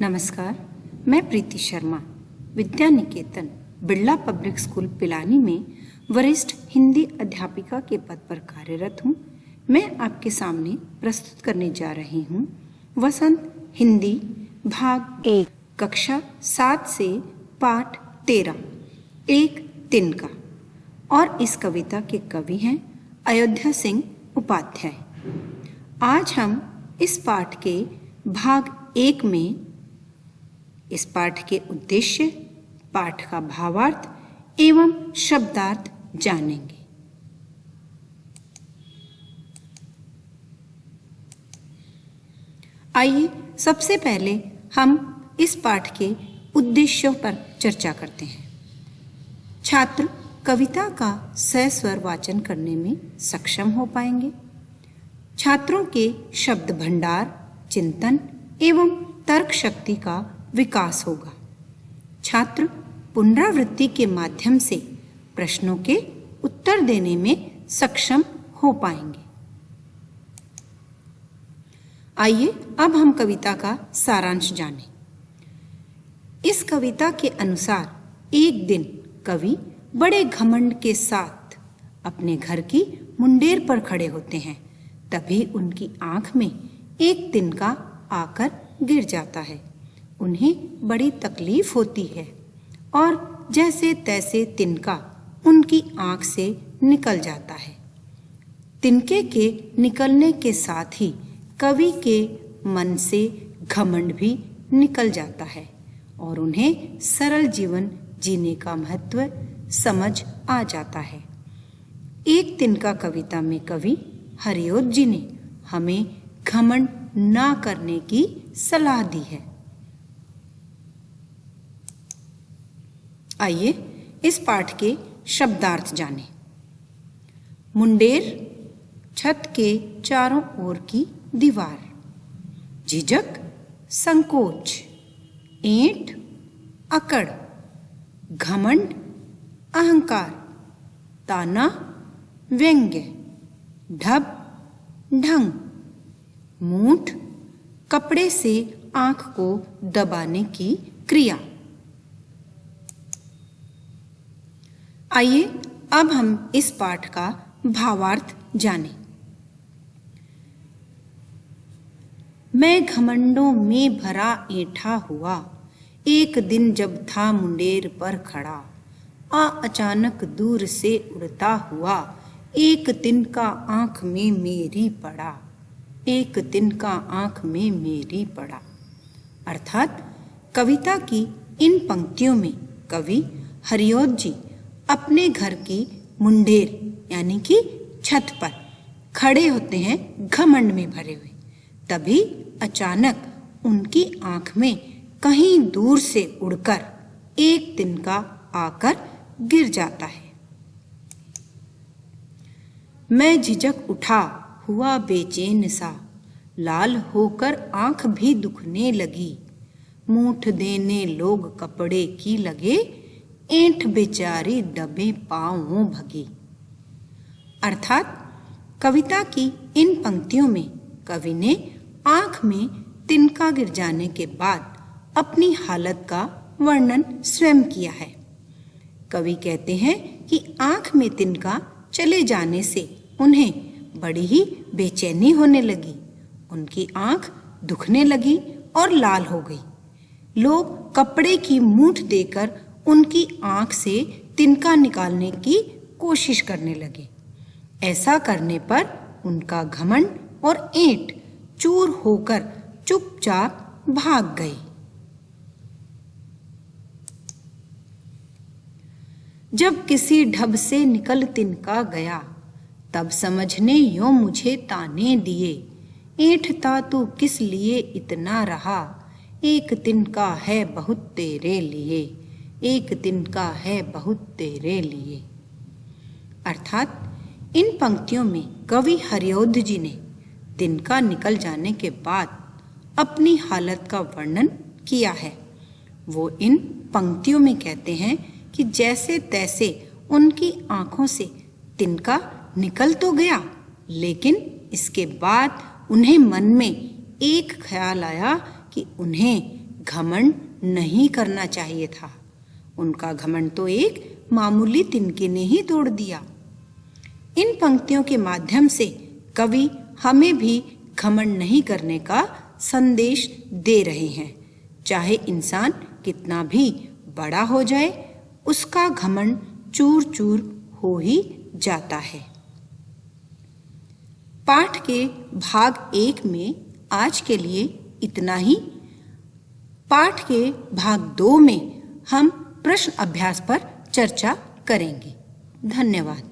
नमस्कार, मैं प्रीति Sharma Vidya Niketan Birla public school Pilani में वरिष्ठ हिंदी अध्यापिका के पद पर कार्यरत हूँ। मैं आपके सामने प्रस्तुत करने जा रही हूँ वसंत हिंदी भाग 1 कक्षा 7 से पाठ 13 एक तिनका। और इस कविता के कवि हैं अयोध्या सिंह उपाध्याय। आज हम इस पाठ के भाग 1 में इस पाठ के उद्देश्य, पाठ का भावार्थ एवं शब्दार्थ जानेंगे। आइए सबसे पहले हम इस पाठ के उद्देश्यों पर चर्चा करते हैं। छात्र कविता का सस्वर वाचन करने में सक्षम हो पाएंगे। छात्रों के शब्द भंडार, चिंतन एवं तर्क शक्ति का विकास होगा। छात्र पुनरावृत्ति के माध्यम से प्रश्नों के उत्तर देने में सक्षम हो पाएंगे। आइए अब हम कविता का सारांश जानें। इस कविता के अनुसार एक दिन कवि बड़े घमंड के साथ अपने घर की मुंडेर पर खड़े होते हैं। तभी उनकी आंख में एक तिनका आकर गिर जाता है। उन्हें बड़ी तकलीफ होती है और जैसे तैसे तिनका उनकी आंख से निकल जाता है। तिनके के निकलने के साथ ही कवि के मन से घमंड भी निकल जाता है और उन्हें सरल जीवन जीने का महत्व समझ आ जाता है। एक तिनका कविता में कवि हरिओत जी ने हमें घमंड ना करने की सलाह दी है। आइए इस पाठ के शब्दार्थ जानें। मुंडेर, छत के चारों ओर की दीवार। झिझक, संकोच। ऐंठ, अकड़। घमंड, अहंकार। ताना, व्यंग्य। ढब, ढंग। मूठ, कपड़े से आंख को दबाने की क्रिया। आइए अब हम इस पाठ का भावार्थ जानें। मैं घमंडों में भरा ऐंठा हुआ, एक दिन जब था मुंडेर पर खड़ा। अचानक दूर से उड़ता हुआ, एक तिनका आंख में मेरी पड़ा। एक तिनका आंख में मेरी पड़ा। अर्थात कविता की इन पंक्तियों में कवि हरिओत जी अपने घर की मुंडेर यानी कि छत पर खड़े होते हैं घमंड में भरे हुए। तभी अचानक उनकी आंख में कहीं दूर से उड़कर एक तिनका आकर गिर जाता है। मैं झिझक उठा हुआ बेचैन सा, लाल होकर आंख भी दुखने लगी। मूठ देने लोग कपड़े की लगे, ऐंठ बेचारी दबे पांवों भगी। अर्थात कविता की इन पंक्तियों में कवि ने आंख में तिनका गिर जाने के बाद अपनी हालत का वर्णन स्वयं किया है। कवि कहते हैं कि आंख में तिनका चले जाने से उन्हें बड़ी ही बेचैनी होने लगी। उनकी आंख दुखने लगी और लाल हो गई। लोग कपड़े की मूठ देकर उनकी आंख से तिनका निकालने की कोशिश करने लगे। ऐसा करने पर उनका घमंड और ऐंठ चूर होकर चुपचाप भाग गए। जब किसी ढब से निकल तिनका गया, तब समझने यों मुझे ताने दिए। ऐंठता तू किस लिए इतना रहा, एक तिनका है बहुत तेरे लिए। एक तिनका है बहुत तेरे लिए। अर्थात इन पंक्तियों में कवि हरिओत जी ने तिनका निकल जाने के बाद अपनी हालत का वर्णन किया है। वो इन पंक्तियों में कहते हैं कि जैसे तैसे उनकी आंखों से तिनका निकल तो गया, लेकिन इसके बाद उन्हें मन में एक ख्याल आया कि उन्हें घमंड नहीं करना चाहिए था। उनका घमंड तो एक मामूली तिनके ने ही तोड़ दिया। इन पंक्तियों के माध्यम से कवि हमें भी घमंड नहीं करने का संदेश दे रहे हैं। चाहे इंसान कितना भी बड़ा हो जाए, उसका घमंड चूर चूर हो ही जाता है। पाठ के भाग 1 में आज के लिए इतना ही। पाठ के भाग 2 में हम प्रश्न अभ्यास पर चर्चा करेंगे। धन्यवाद।